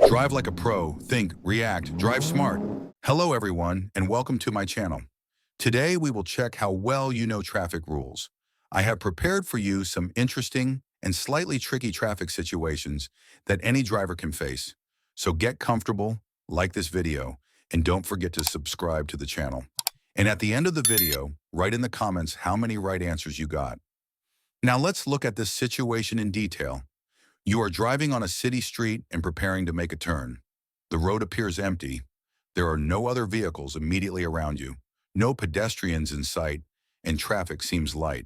Drive like a pro, think, react, drive smart. Hello everyone, and welcome to my channel. Today we will check how well you know traffic rules. I have prepared for you some interesting and slightly tricky traffic situations that any driver can face. So get comfortable, like this video, and don't forget to subscribe to the channel. And at the end of the video, write in the comments how many right answers you got. Now let's look at this situation in detail. You are driving on a city street and preparing to make a turn. The road appears empty. There are no other vehicles immediately around you, no pedestrians in sight, and traffic seems light.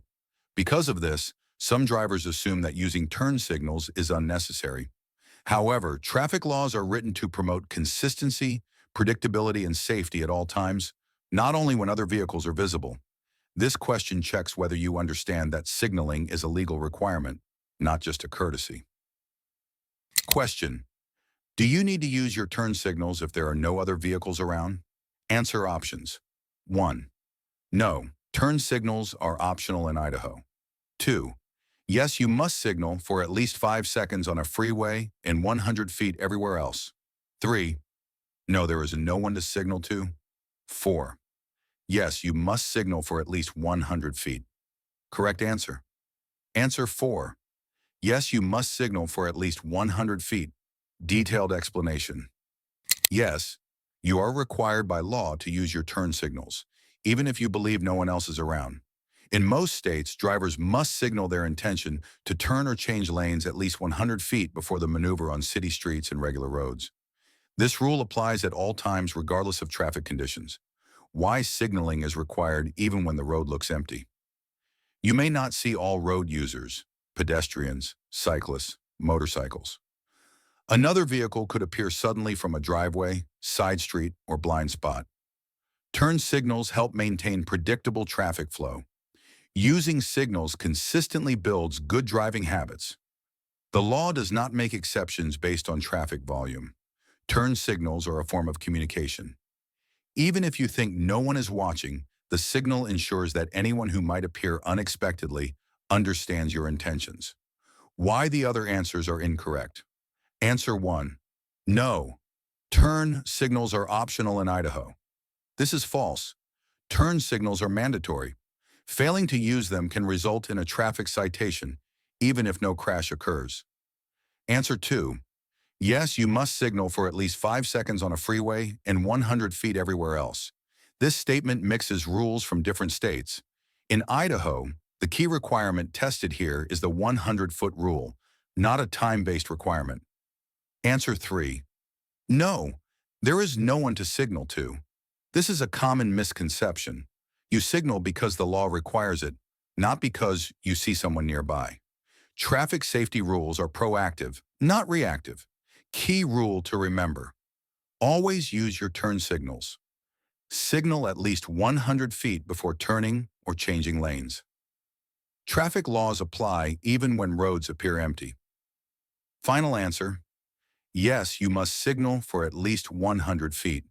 Because of this, some drivers assume that using turn signals is unnecessary. However, traffic laws are written to promote consistency, predictability, and safety at all times, not only when other vehicles are visible. This question checks whether you understand that signaling is a legal requirement, not just a courtesy. Question: do you need to use your turn signals if there are no other vehicles around? Answer options. 1. No, turn signals are optional in Idaho. 2. Yes, you must signal for at least 5 seconds on a freeway and 100 feet everywhere else. 3. No, there is no one to signal to. 4. Yes, you must signal for at least 100 feet. Correct answer. Answer 4. Yes, you must signal for at least 100 feet. Detailed explanation. Yes, you are required by law to use your turn signals, even if you believe no one else is around. In most states, drivers must signal their intention to turn or change lanes at least 100 feet before the maneuver on city streets and regular roads. This rule applies at all times regardless of traffic conditions. Why signaling is required even when the road looks empty. You may not see all road users, pedestrians, cyclists, motorcycles. Another vehicle could appear suddenly from a driveway, side street, or blind spot. Turn signals help maintain predictable traffic flow. Using signals consistently builds good driving habits. The law does not make exceptions based on traffic volume. Turn signals are a form of communication. Even if you think no one is watching, the signal ensures that anyone who might appear unexpectedly understands your intentions. Why the other answers are incorrect. Answer 1. No. Turn signals are optional in Idaho. This is false. Turn signals are mandatory. Failing to use them can result in a traffic citation, even if no crash occurs. Answer 2. Yes, you must signal for at least 5 seconds on a freeway and 100 feet everywhere else. This statement mixes rules from different states. In Idaho, the key requirement tested here is the 100-foot rule, not a time-based requirement. Answer 3. No, there is no one to signal to. This is a common misconception. You signal because the law requires it, not because you see someone nearby. Traffic safety rules are proactive, not reactive. Key rule to remember: always use your turn signals. Signal at least 100 feet before turning or changing lanes. Traffic laws apply even when roads appear empty. Final answer: yes, you must signal for at least 100 feet.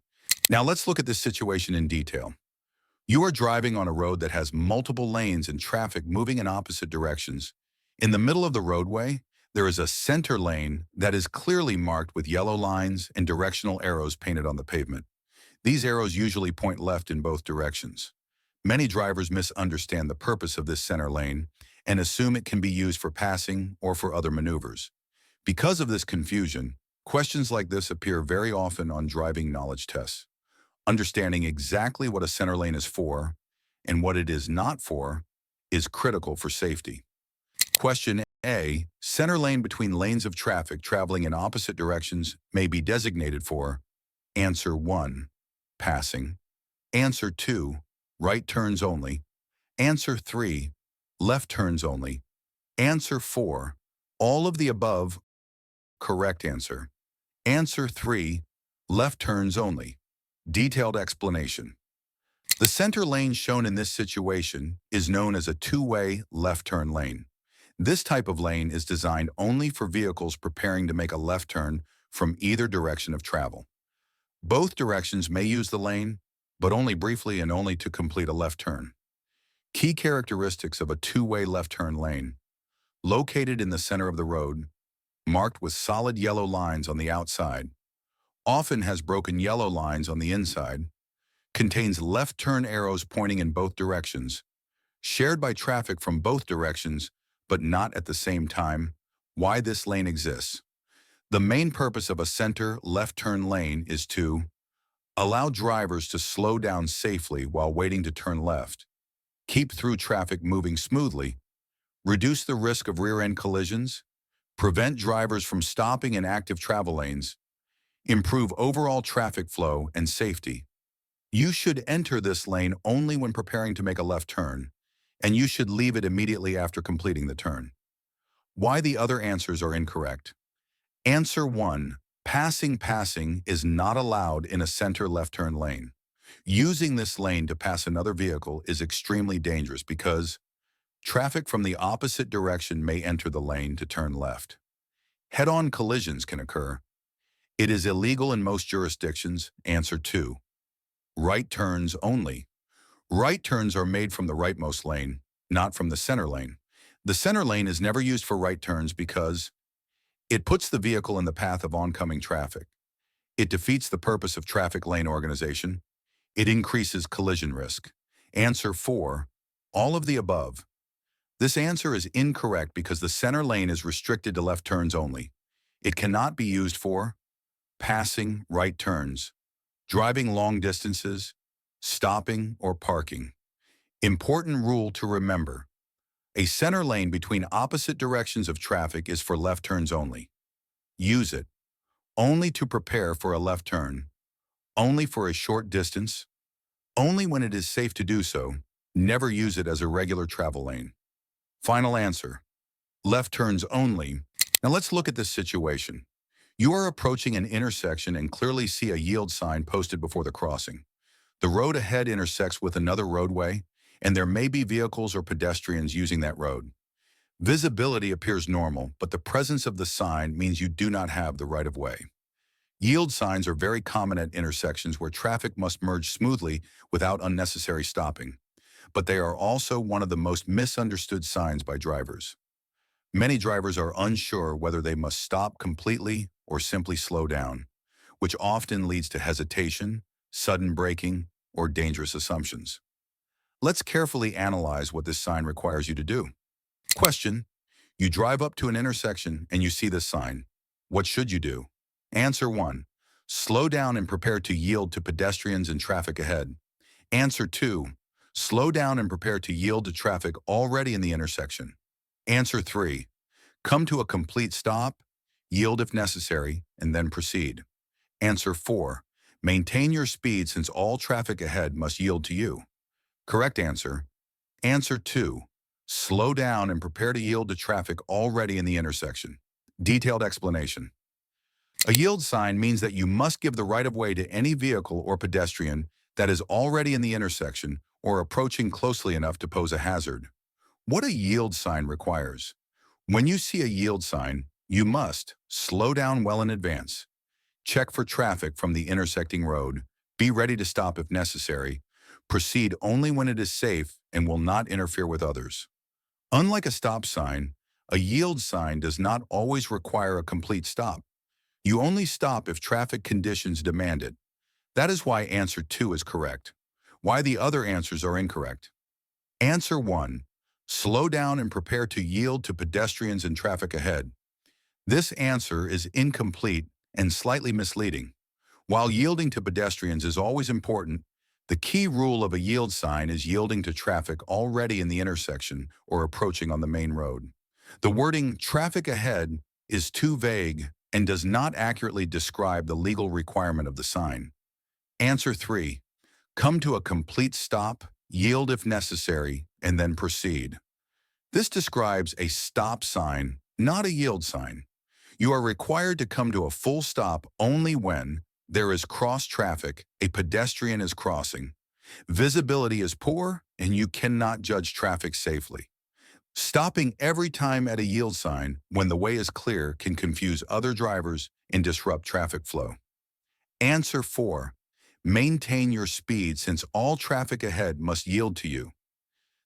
Now let's look at this situation in detail. You are driving on a road that has multiple lanes and traffic moving in opposite directions. In the middle of the roadway, there is a center lane that is clearly marked with yellow lines and directional arrows painted on the pavement. These arrows usually point left in both directions. Many drivers misunderstand the purpose of this center lane and assume it can be used for passing or for other maneuvers. Because of this confusion, questions like this appear very often on driving knowledge tests. Understanding exactly what a center lane is for and what it is not for is critical for safety. Question A. Center lane between lanes of traffic traveling in opposite directions may be designated for. Answer 1. Passing. Answer 2. Right turns only. Answer 3. Left turns only. Answer 4. All of the above. Correct answer. Answer 3. Left turns only. Detailed explanation. The center lane shown in this situation is known as a two-way left turn lane. This type of lane is designed only for vehicles preparing to make a left turn from either direction of travel. Both directions may use the lane, but only briefly and only to complete a left turn. Key characteristics of a two-way left turn lane: located in the center of the road, marked with solid yellow lines on the outside, often has broken yellow lines on the inside, contains left turn arrows pointing in both directions, shared by traffic from both directions, but not at the same time. Why this lane exists. The main purpose of a center left turn lane is to allow drivers to slow down safely while waiting to turn left, keep through traffic moving smoothly, reduce the risk of rear-end collisions, prevent drivers from stopping in active travel lanes, improve overall traffic flow and safety. You should enter this lane only when preparing to make a left turn, and you should leave it immediately after completing the turn. Why the other answers are incorrect. Answer 1. Passing is not allowed in a center left turn lane. Using this lane to pass another vehicle is extremely dangerous because traffic from the opposite direction may enter the lane to turn left. Head-on collisions can occur. It is illegal in most jurisdictions. Answer 2. Right turns only. Right turns are made from the rightmost lane, not from the center lane. The center lane is never used for right turns because it puts the vehicle in the path of oncoming traffic. It defeats the purpose of traffic lane organization. It increases collision risk. Answer 4. All of the above. This answer is incorrect because the center lane is restricted to left turns only. It cannot be used for passing right turns, driving long distances, stopping, or parking. Important rule to remember. A center lane between opposite directions of traffic is for left turns only. Use it only to prepare for a left turn, only for a short distance, only when it is safe to do so. Never use it as a regular travel lane. Final answer. Left turns only. Now let's look at this situation. You are approaching an intersection and clearly see a yield sign posted before the crossing. The road ahead intersects with another roadway, and there may be vehicles or pedestrians using that road. Visibility appears normal, but the presence of the sign means you do not have the right-of-way. Yield signs are very common at intersections where traffic must merge smoothly without unnecessary stopping, but they are also one of the most misunderstood signs by drivers. Many drivers are unsure whether they must stop completely or simply slow down, which often leads to hesitation, sudden braking, or dangerous assumptions. Let's carefully analyze what this sign requires you to do. Question: you drive up to an intersection and you see this sign. What should you do? Answer 1. Slow down and prepare to yield to pedestrians and traffic ahead. Answer 2. Slow down and prepare to yield to traffic already in the intersection. Answer 3. Come to a complete stop, yield if necessary, and then proceed. Answer 4. Maintain your speed since all traffic ahead must yield to you. Correct answer. Answer 2. Slow down and prepare to yield to traffic already in the intersection. Detailed explanation. A yield sign means that you must give the right-of-way to any vehicle or pedestrian that is already in the intersection or approaching closely enough to pose a hazard. What a yield sign requires. When you see a yield sign, you must slow down well in advance. Check for traffic from the intersecting road. Be ready to stop if necessary. Proceed only when it is safe and will not interfere with others. Unlike a stop sign, a yield sign does not always require a complete stop. You only stop if traffic conditions demand it. That is why answer 2 is correct. Why the other answers are incorrect. Answer 1. Slow down and prepare to yield to pedestrians and traffic ahead. This answer is incomplete and slightly misleading. While yielding to pedestrians is always important, the key rule of a yield sign is yielding to traffic already in the intersection or approaching on the main road. The wording "traffic ahead" is too vague and does not accurately describe the legal requirement of the sign. Answer 3. Come to a complete stop, yield if necessary, and then proceed. This describes a stop sign, not a yield sign. You are required to come to a full stop only when there is cross traffic, a pedestrian is crossing, visibility is poor, and you cannot judge traffic safely. Stopping every time at a yield sign when the way is clear can confuse other drivers and disrupt traffic flow. Answer 4. Maintain your speed since all traffic ahead must yield to you.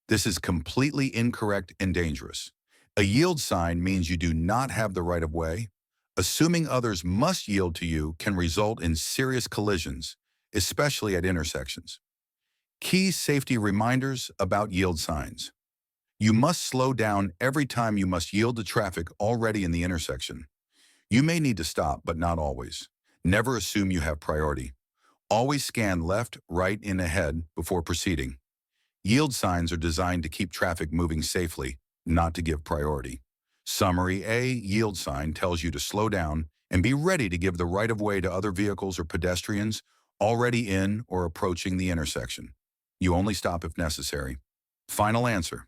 This is completely incorrect and dangerous. A yield sign means you do not have the right of way. Assuming others must yield to you can result in serious collisions, especially at intersections. Key safety reminders about yield signs. You must slow down every time you must yield to traffic already in the intersection. You may need to stop, but not always. Never assume you have priority. Always scan left, right, and ahead before proceeding. Yield signs are designed to keep traffic moving safely, not to give priority. Summary: A yield sign tells you to slow down and be ready to give the right-of-way to other vehicles or pedestrians already in or approaching the intersection. You only stop if necessary. Final answer: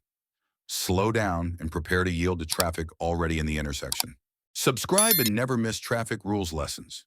slow down and prepare to yield to traffic already in the intersection. Subscribe and never miss traffic rules lessons.